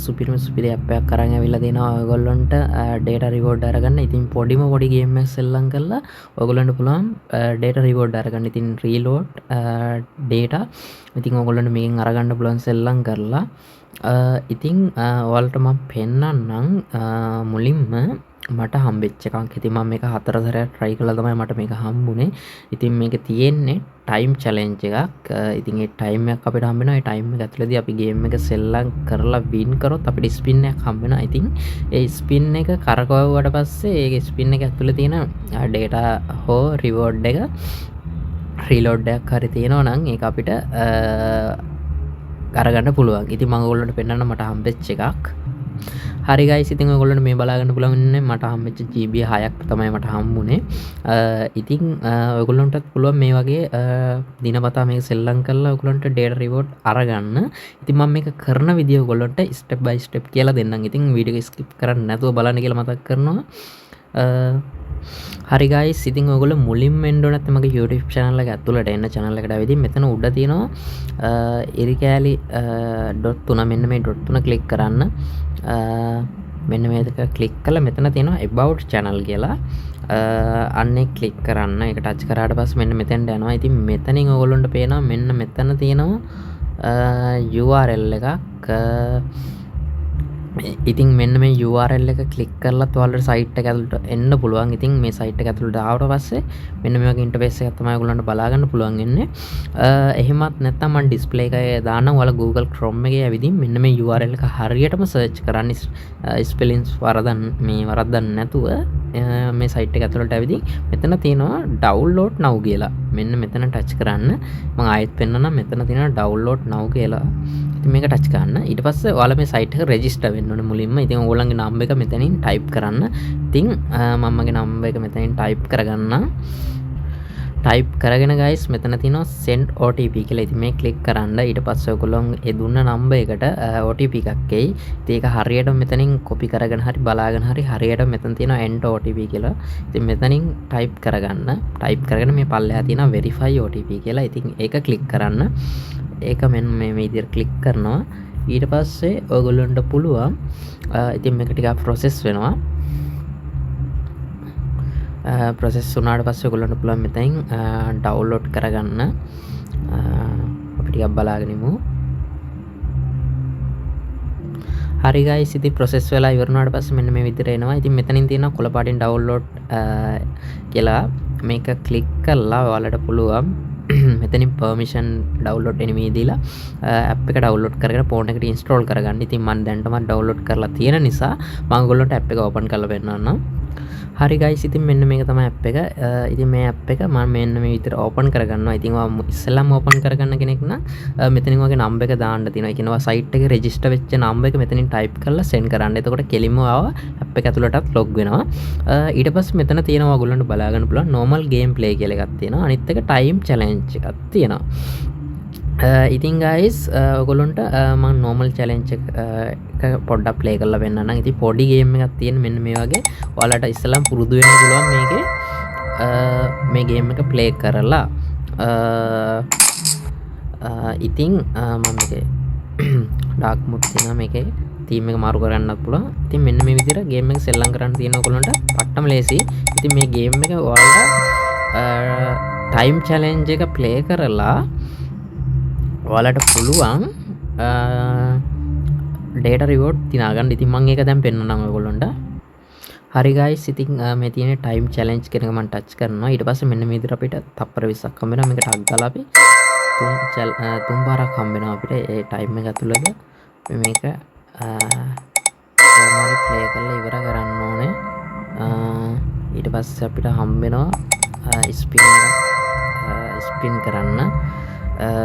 සුපිරි ඇප් එකක් අරන් ඇවිල්ලා දෙනවා ඔයගොල්ලන්ට data reward අරගන්න. ඉතින් පොඩි ගේම් එකක් සෙල්ලම් කරලා ඔයගොල්ලන්ට පුළුවන් data reward අරගන්න. ඉතින් reload data ඉතින් ඔයගොල්ලන්ට මේකෙන් අරගන්න පුළුවන් සෙල්ලම් කරලා. ඉතින් ඔයාලට මම පෙන්නන්නම් මුලින්ම මට හම්බෙච්ච එකක්. ඉතින් මම මේක 4 සැරයක් try කළා තමයි මට මේක හම්බුනේ. ඉතින් මේක තියෙන්නේ time challenge එකක්. ඉතින් ඒ time එක අපිට හම්බ වෙනවා. ඒ time එක ඇතුළතදී අපි game එක සෙල්ලම් කරලා win කරොත් අපිට spin එකක් හම්බ වෙනවා. ඉතින් ඒ spin එක කරකවුවට පස්සේ ඒ spin එක ඇතුළේ තියෙන data හෝ reward එක reload එකක් හරි තියෙනවා නම් ඒක අපිට අරගන්න පුළුවන්. ඉතින් මම ඔයගොල්ලන්ට පෙන්නන්න මට හම්බෙච්ච එකක්. හරි guys, ඉතින් ඔයගොල්ලන්ට මේ බලාගන්න පුළුවන් ඉන්නේ මට හම්බෙච්ච GB 6ක් තමයි මට හම්බුනේ. ඉතින් ඔයගොල්ලන්ටත් පුළුවන් මේ වගේ දිනපතා මේක සෙල්ලම් කරලා ඔයගොල්ලන්ට data reward අරගන්න. ඉතින් මම මේක කරන විදිය ඔයගොල්ලන්ට step by step කියලා දෙන්නම්. ඉතින් වීඩියෝ එක skip කරන්න නැතුව බලන්න කියලා මතක් කරනවා. හරි guys, ඉතින් ඔයගොල්ලෝ මුලින්ම එන්න ඕන නැත්නම් මගේ YouTube channel එක ඇතුළට එන්න channel එකට ඇවිදින් මෙතන උඩ තියෙනවා ඉරිකෑලි .3 මෙන්න මේ .3 click කරන්න. මෙන්න මේක click කළා මෙතන තියෙනවා about channel කියලා. අන්නේ click කරන්න. ඒක touch කරාට පස්සේ මෙන්න මෙතෙන්ට යනවා. ඉතින් මෙතනින් ඔයගොල්ලන්ට පේනවා මෙන්න මෙතන තියෙනවා URL එකක්. ඉතින් මෙන්න මේ URL එක ක්ලික් කරලා ඔයාලට site එක ඇතුළට එන්න පුළුවන්. ඉතින් මේ site එක ඇතුළට ආවට පස්සේ මෙන්න මේ වගේ interface එකක් තමයි ඔයගොල්ලන්ට බලා ගන්න පුළුවන් වෙන්නේ. එහෙමත් නැත්නම් මම display එකේ දාන්නම්. ඔයාලා Google Chrome එකේ ඇවිදින් මෙන්න මේ URL එක හරියටම search කරන්න spellings වරද්දන්න නැතුව මේ site එක ඇතුළට ඇවිදින් මෙතන තියෙනවා download now කියලා. මෙන්න මෙතන touch කරන්න. මම ආයෙත් පෙන්නන්නම්. මෙතන තියෙනවා download now කියලා. ඉතින් මේක touch කරන්න. ඊට පස්සේ ඔයාලා මේ site එක register වෙන්න ඕනේ මුලින්ම. ඉතින් ඕගොල්ලන්ගේ නම්බර් එක මෙතනින් type කරන්න. ඉතින් මම මගේ නම්බර් එක මෙතනින් type කරගන්න. type කරගෙන guys මෙතන තියෙනවා send OTP කියලා. ඉතින් මේ click කරන්න. ඊට පස්සේ ඔයගොල්ලෝ ඒ දුන්න නම්බර් එකට OTP එකක් එයි. ඉතින් ඒක හරියට මෙතනින් copy කරගෙන හරි බලාගෙන හරි හරියට මෙතන තියෙනවා enter OTP කියලා. ඉතින් මෙතනින් type කරගන්න. type කරගෙන මේ පල්ලෙහා තියෙනවා verify OTP කියලා. ඉතින් ඒක click කරන්න. ඒක මෙන්න මේ විදිහට click කරනවා. ඊට පස්සේ ඔයගොල්ලන්ට පුළුවන් ඉතින් මේක ටිකක් process වෙනවා. process වුණාට පස්සේ ඔයගොල්ලන්ට පුළුවන් මෙතනින් download කරගන්න. අපි ටිකක් බලාගෙන ඉමු. හරි guys, ඉතින් process වෙලා ඉවර වුණාට පස්සේ මෙන්න මේ විදිහට එනවා. ඉතින් මෙතනින් තියෙනවා කොළ පාටින් download කියලා. මේක click කරලා ඔයාලට පුළුවන් මෙතනින් permission download enemy දීලා app එක download කරගෙන phone එකට install කරගන්න. ඉතින් මම දැන්ටම download කරලා තියෙන නිසා මම ඔයගොල්ලන්ට app එක open කරලා පෙන්නන්නම්. හරි guys, ඉතින් මෙන්න මේක තමයි app එක. ඉතින් මේ app එක මම මෙන්න මේ විදිහට open කරගන්නවා. ඉතින් ඔයා ඉස්සෙල්ලාම open කරගන්න කෙනෙක් නම් මෙතනින් වගේ number එක දාන්න තියෙනවා. ඒ කියන්නේ site එකේ register වෙච්ච number එක මෙතනින් type කරලා send කරන්න. එතකොට කෙලින්ම ආව app එක ඇතුළටත් log වෙනවා. ඊට පස්සේ මෙතන තියෙනවා ඔයගොල්ලන්ට බලා ගන්න පුළුවන් normal game play කියලා එකක් තියෙනවා. අනිත් එක time challenge එකක් තියෙනවා. ඉතින් guys ඔයගොල්ලන්ට මම normal challenge එක පොඩ්ඩක් play කරලා පෙන්නන්නම්. ඉතින් පොඩි game එකක් තියෙන මෙන්න මේ වගේ. ඔයාලට ඉස්සෙල්ලාම පුරුදු වෙන්න පුළුවන් මේකේ මේ game එක play කරලා. ඉතින් මම මේකේ dark mode තියෙනවා මේකේ. theme එක මාරු කරන්නත් පුළුවන්. ඉතින් මෙන්න මේ විදිහට game එක සෙල්ලම් කරන්න තියෙන ඔයගොල්ලන්ට පට්ටම ලේසි. ඉතින් මේ game එක ඔයාලට time challenge එක play කරලා ඔයාලට පුළුවන් data reward තිනා ගන්න. ඉතින් මම ඒක දැන් පෙන්නන්නම් ඔයගොල්ලන්ට. හරි guys, ඉතින් මේ තියෙන time challenge කියන එක මම touch කරනවා. ඊට පස්සේ මෙන්න මේ විදිහට අපිට තප්පර 20ක් හම්බ වෙනවා. මේක ටක් ගාලා අපි තුන් පාරක් හම්බ වෙනවා අපිට ඒ time එක ඇතුළත. මේක කොහොමද play කරලා ඉවර කරන්න ඕනේ. ඊට පස්සේ අපිට හම්බ වෙනවා spin කරන්න.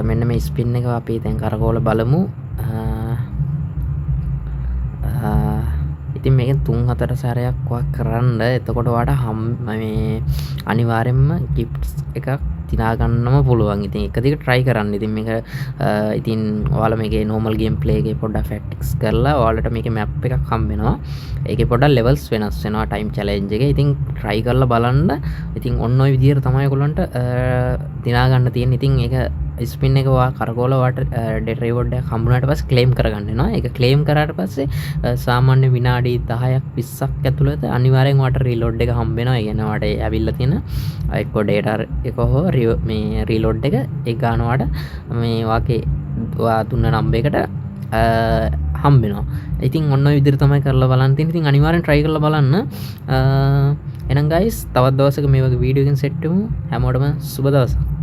මෙන්න මේ ස්පින් එක අපි දැන් කරකවල බලමු. ඉතින් මේකෙන් 3-4 සැරයක් වක් කරන්න. එතකොට ඔයාලට මේ අනිවාර්යෙන්ම ගිෆ්ට්ස් එකක් තිනා ගන්නම පුළුවන්. ඉතින් එක දිගට try කරන්න. ඉතින් මේක ඉතින් ඔයාලා මේකේ normal game play එකේ පොඩ්ඩක් practice කරලා ඔයාලට මේකේ map එකක් හම්බ වෙනවා. ඒකේ පොඩ්ඩක් levels වෙනස් වෙනවා time challenge එකේ. ඉතින් try කරලා බලන්න. ඉතින් ඔන්න ඔය විදිහට තමයි ඔයගොල්ලන්ට තිනා ගන්න තියෙන්නේ. ඉතින් ඒක ස්පින් එක කරගෝලවට ඩෙට රිවෝඩ් එකක් හම්බුනාට පස්සේ ක්ලේම් කරගන්න වෙනවා. ඒක ක්ලේම් කරාට පස්සේ සාමාන්‍ය විනාඩි 10ක් 20ක් ඇතුළත අනිවාර්යෙන් වට රීලෝඩ් එක හම්බ වෙනවා. ඒ කියන්නේ වට ඇවිල්ලා තියෙන එක්ක ඩේටා එක හෝ මේ රීලෝඩ් එක ඒ ගන්නවට මේ වාගේ දුන්න නම්බර් එකට හම්බෙනවා. ඉතින් ඔන්න ඔය විදිහට තමයි කරලා බලන්න තියෙන්නේ. ඉතින් අනිවාර්යෙන් try කරලා බලන්න. එහෙනම් guys තවත් දවසක මේ වගේ වීඩියෝ එකකින් සෙට් වෙමු. හැමෝටම සුබ දවසක්.